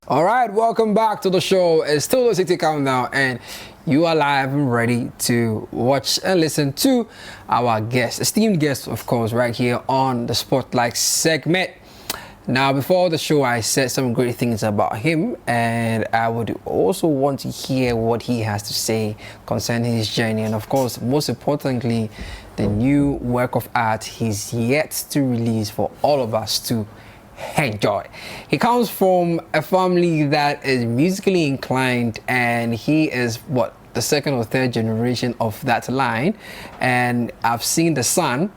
All right, welcome back to the show. It's still the CITI Countdown, and you are live and ready to watch and listen to our guest, esteemed guest, of course, right here on the Spotlight segment. Now, before the show, I said some great things about him, and I would also want to hear what he has to say concerning his journey, and of course, most importantly, the new work of art he's yet to release for all of us to enjoy. He comes from a family that is musically inclined, and he is what, the second or third generation of that line. And I've seen the son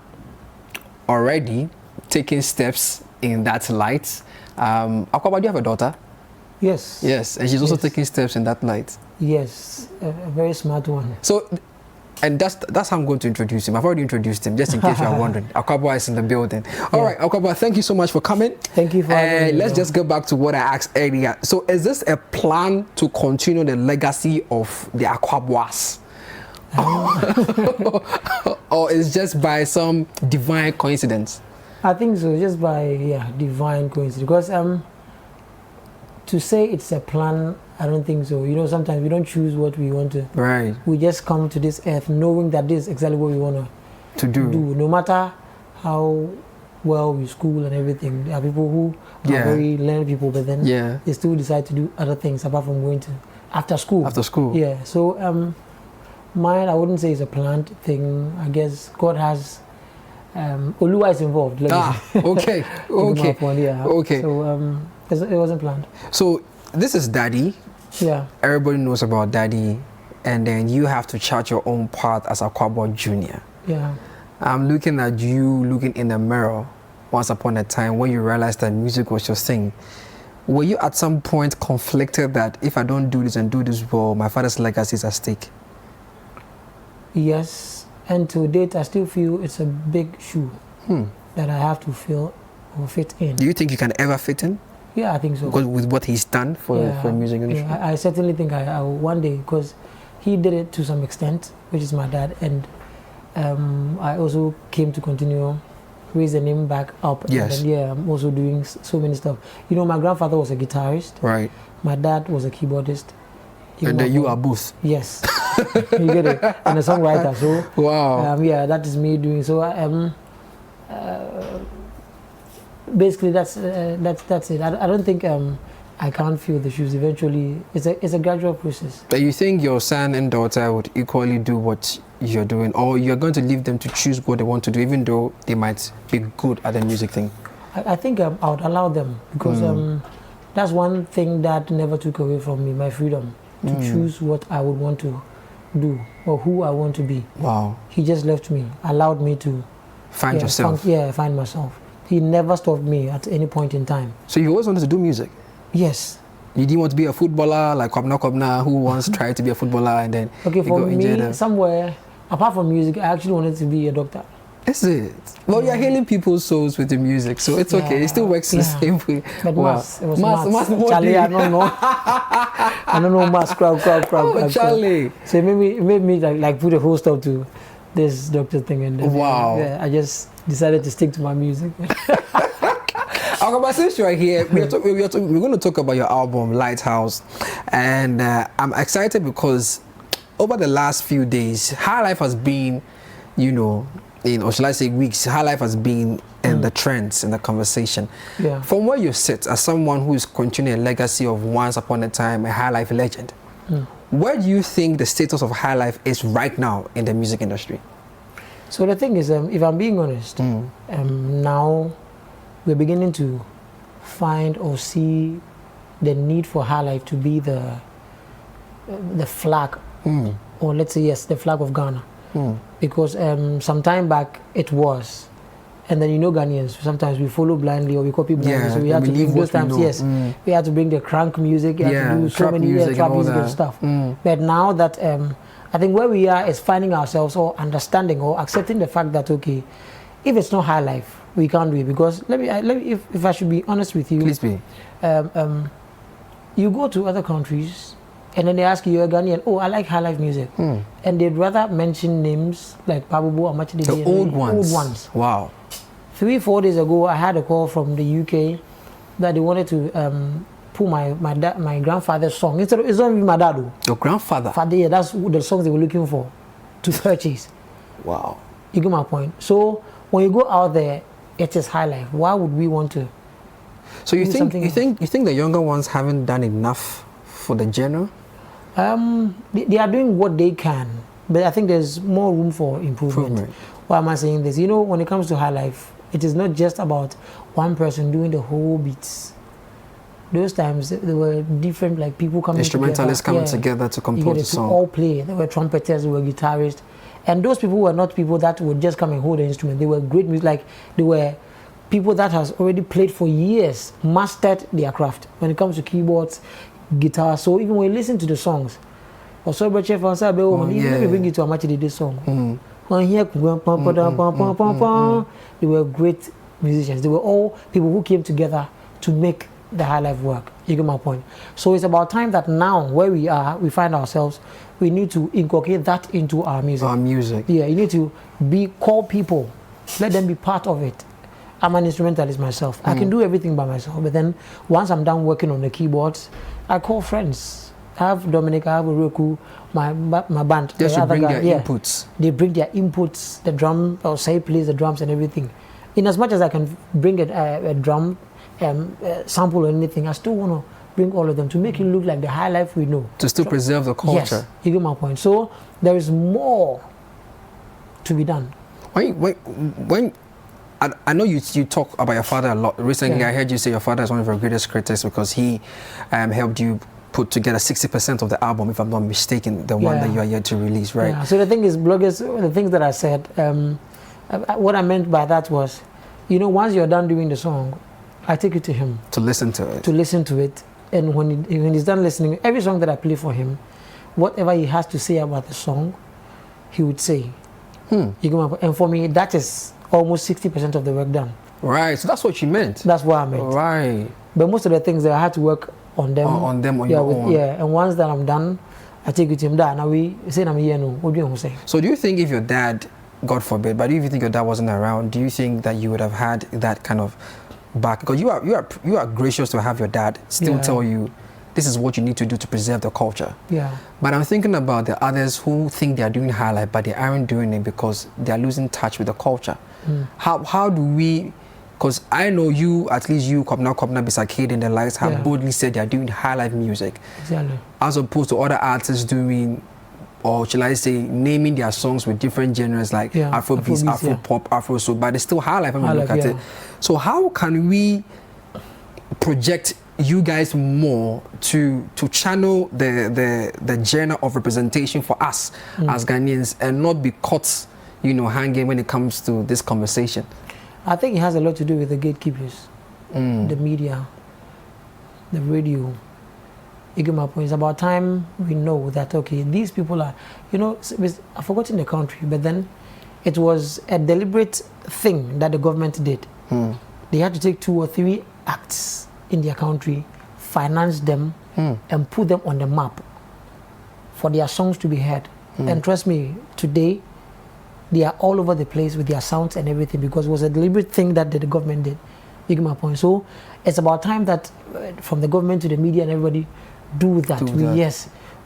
already taking steps in that light. Akwaboah, do you have a daughter? Yes. Yes, and she's also taking steps in that light. Yes, a very smart one. So, and that's how I'm going to introduce him. I've already introduced him, just in case you are wondering. Akwaboah is in the building. All right, Akwaboah, thank you so much for coming. Thank you for having me. Let's just go back to what I asked earlier. So, is this a plan to continue the legacy of the Akwaboahs? Or is just by some divine coincidence? I think so, just by divine coincidence. Because to say it's a plan, I don't think so. You know, sometimes we don't choose what we want to. Right. We just come to this earth knowing that this is exactly what we want to do. No matter how well we school and everything, there are people who are very learned people, but then they still decide to do other things apart from going to after school. After school. Yeah. So mine, I wouldn't say it's a planned thing. I guess God has. Oluwa is involved. Okay. Okay. So it wasn't planned. So this is Daddy. Yeah. Everybody knows about Daddy, and then you have to chart your own path as Akwaboah Jr. Yeah. I'm looking at you looking in the mirror once upon a time when you realized that music was your thing. Were you at some point conflicted that if I don't do this and do this well, my father's legacy is at stake? Yes. And to date, I still feel it's a big shoe that I have to fill or fit in. Do you think you can ever fit in? Yeah, I think so. Because with what he's done for music industry? Yeah, I certainly think I will one day, because he did it to some extent, which is my dad, and I also came to continue raise the name back up. Yes. And then, I'm also doing so many stuff. You know, my grandfather was a guitarist. Right. My dad was a keyboardist. And then you are both. Yes. You get it. And a songwriter. So wow. That is me doing. So basically that's it. I don't think I can't feel the shoes. Eventually, it's a gradual process. But you think your son and daughter would equally do what you're doing, or you're going to leave them to choose what they want to do, even though they might be good at the music thing? I think I would allow them, because that's one thing that never took away from me, my freedom to choose what I would want to do or who I want to be. Wow. He just left me, allowed me to find yourself. Find myself. He never stopped me at any point in time. So you always wanted to do music? Yes. You didn't want to be a footballer like Kwabna, who once tried to be a footballer and then for me, somewhere, apart from music, I actually wanted to be a doctor. Is it? Well, you're healing people's souls with the music, so it's okay. It still works the same way. But maths, it was maths. Charlie, I don't know. I don't know maths. Crowd. Charlie. So it made me like put a whole stop to this doctor thing, and then, I just decided to stick to my music. Akwaboah, since you're here, we're going to talk about your album Lighthouse, and I'm excited because over the last few days, Highlife has been, or shall I say weeks, Highlife has been in the trends, in the conversation. Yeah. From where you sit as someone who is continuing a legacy of once upon a time a Highlife legend, where do you think the status of Highlife is right now in the music industry? So the thing is, if I'm being honest, now we're beginning to find or see the need for Highlife to be the flag, or let's say the flag of Ghana. Because some time back it was, and then Ghanaians, sometimes we follow blindly or we copy blindly, so we had to bring those times, we had to bring the crank music, we had to do so many trap music and stuff. But now that I think where we are is finding ourselves or understanding or accepting the fact that, okay, if it's not Highlife, we can't do it. Because let me if I should be honest with you, please be. You go to other countries and then they ask you, you're a Ghanaian, oh, I like Highlife music. And they'd rather mention names like Akwaboah, the old ones. Wow. 3-4 days ago, I had a call from the UK that they wanted to put my grandfather's song. Instead of, it's not even my dad though. Your grandfather? Father, yeah, that's the songs they were looking for to purchase. Wow. You get my point. So when you go out there, it is Highlife. Why would we want to? So you think the younger ones haven't done enough for the genre? They are doing what they can, but I think there's more room for improvement. Why am I saying this? You know, when it comes to Highlife, it is not just about one person doing the whole beats. Those times there were different, like, people coming instrumentalists coming together to compose the song. All play. There were trumpeters, there were guitarists, and those people were not people that would just come and hold the instrument. They were great music. Like, they were people that has already played for years, mastered their craft when it comes to keyboards, guitar. So even when you listen to the songs, even if you bring it to a match, they did song. They were great musicians. They were all people who came together to make the Highlife work. You get my point. So it's about time that now, where we are, we find ourselves, we need to inculcate that into our music. Our music. Yeah, you need to call people, let them be part of it. I'm an instrumentalist myself. I can do everything by myself, but then once I'm done working on the keyboards, I call friends. I have Dominic, I have Ureku, my band. They should bring their inputs. They bring their inputs, the drum, or say plays the drums and everything. In as much as I can bring a drum sample or anything, I still want to bring all of them to make it look like the Highlife we know. To still preserve the culture. Yes, you get my point. So there is more to be done. When I know you talk about your father a lot. Recently, I heard you say your father is one of your greatest critics because he helped you put together 60% of the album, if I'm not mistaken, the one that you are yet to release, right? Yeah. So the thing is, bloggers, the things that I said, what I meant by that was, you know, once you're done doing the song, I take it to him. To listen to it. To listen to it. And when he's done listening, every song that I play for him, whatever he has to say about the song, he would say. And for me, that is almost 60% of the work done. Right, so that's what you meant. That's what I meant. Right. But most of the things that I had to work on them. On your own. Yeah, and once that I'm done, I take it to him. Now we say I'm here. No, what do you say? So do you think if your dad, God forbid, but if you think your dad wasn't around, do you think that you would have had that kind of back? Because you are gracious to have your dad still tell you this is what you need to do to preserve the culture. Yeah. But I'm thinking about the others who think they are doing Highlife, but they aren't doing it because they are losing touch with the culture. How do we? Because I know you, at least you, Kwabena Bisakade and the likes, have boldly said they are doing Highlife music. Exactly. As opposed to other artists doing, or shall I say, naming their songs with different genres like Afrobeats, Afropop, Afro soul, but it's still Highlife when we look at it. So how can we project you guys more to channel the genre of representation for us as Ghanaians and not be caught, you know, hanging when it comes to this conversation? I think it has a lot to do with the gatekeepers, the media, the radio. You get my point. It's about time we know that, okay, these people are, you know, I've forgotten the country, but then it was a deliberate thing that the government did. They had to take 2 or 3 acts in their country, finance them, and put them on the map for their songs to be heard. And trust me, today, they are all over the place with their sounds and everything because it was a deliberate thing that the government did. You get my point. So it's about time that from the government to the media and everybody do that.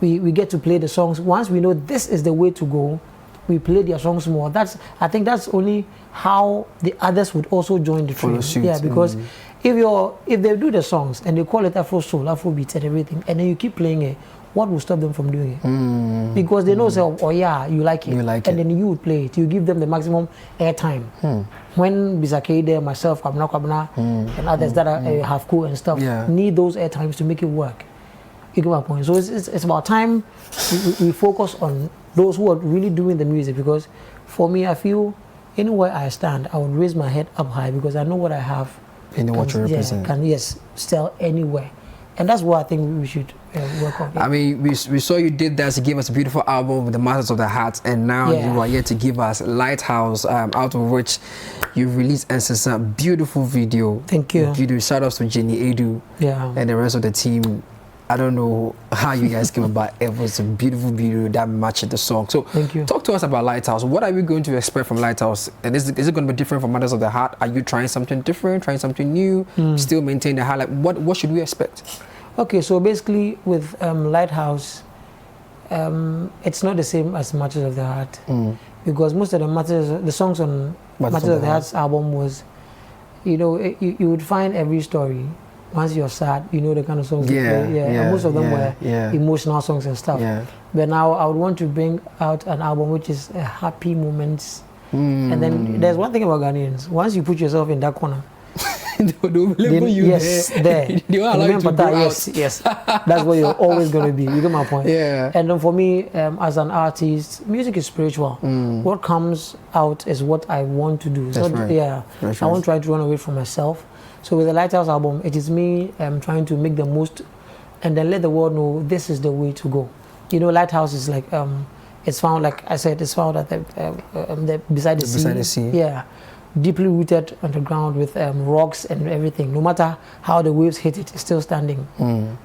We get to play the songs. Once we know this is the way to go, we play their songs more. I think that's only how the others would also join the train. Yeah, because if they do the songs and they call it Afro soul, Afro beats and everything, and then you keep playing it, what will stop them from doing it? Because they know, oh yeah, you like it. And then you would play it. You give them the maximum airtime. When Bisakade, myself, Kwabena, and others that have cool and stuff, need those airtimes to make it work. You get my point. So it's about time we focus on those who are really doing the music, because for me, I feel anywhere I stand, I would raise my head up high because I know what I have. And what you represent. Can sell anywhere. And that's what I think we should work on. I mean, we saw you did that to give us a beautiful album with the Masters of the Heart, and now you are here to give us Lighthouse, out of which you released Ensesa, beautiful video. Thank you. Video. Shout outs to Jenny Edu and the rest of the team. I don't know how you guys came about it. It was a beautiful video that matched the song. So talk to us about Lighthouse. What are we going to expect from Lighthouse? And is it going to be different from Mothers of the Heart? Are you trying something different, trying something new, still maintain the highlight? What should we expect? Okay, so basically with Lighthouse, it's not the same as Matters of the Heart because most of the songs on Matters of the Heart's album was, you know, you would find every story. Once you're sad, you know the kind of songs you play. And most of them were emotional songs and stuff. But now I would want to bring out an album which is a happy moments. And then there's one thing about Ghanaians. Once you put yourself in that corner, yes, there. Yes, that's where you're always going to be. You get my point? Yeah. And then for me, as an artist, music is spiritual. What comes out is what I want to do. That's right. Yeah. That's I won't try to run away from myself. So with the Lighthouse album, it is me trying to make the most and then let the world know this is the way to go. You know, Lighthouse is like, it's found, like I said, it's found at beside the sea. Beside the sea. Yeah. Deeply rooted underground with rocks and everything. No matter how the waves hit it, it's still standing.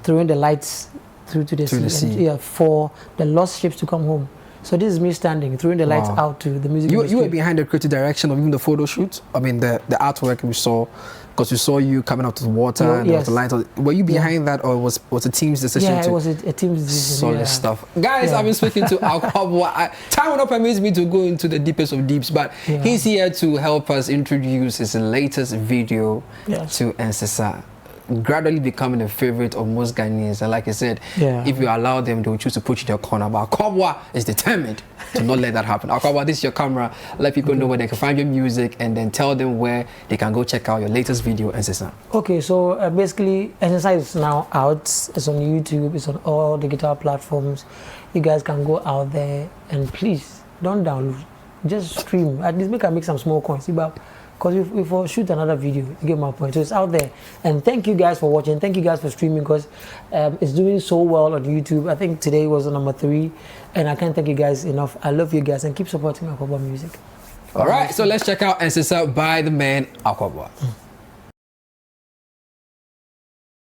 Throwing the lights through to the sea. And, for the lost ships to come home. So this is me standing, throwing the lights out to the music industry. You were behind the creative direction of even the photo shoot? I mean, the artwork we saw, because we saw you coming out of the water and there was the light. Were you behind that, or was a team's decision? Yeah, it was a team's decision. Solid stuff. Guys, I've been speaking to Akwaboah. Time will not permit me to go into the deepest of deeps, but he's here to help us introduce his latest video to Ensesa. Gradually becoming a favorite of most Ghanaians, and like I said, if you allow them, they will choose to put you in their corner. But Akwaboah is determined to not let that happen. Akwaboah, this is your camera. Let people know where they can find your music, and then tell them where they can go check out your latest video, Ensesa. Okay, so basically, Ensesa is now out. It's on YouTube. It's on all digital platforms. You guys can go out there and please don't download. Just stream. At least make some small coins. Because if we shoot another video, you get my point. So it's out there. And thank you guys for watching. Thank you guys for streaming, because it's doing so well on YouTube. I think today was number 3. And I can't thank you guys enough. I love you guys, and keep supporting Akwaboah music. All right, so let's check out Ensesa by the man Akwaboah.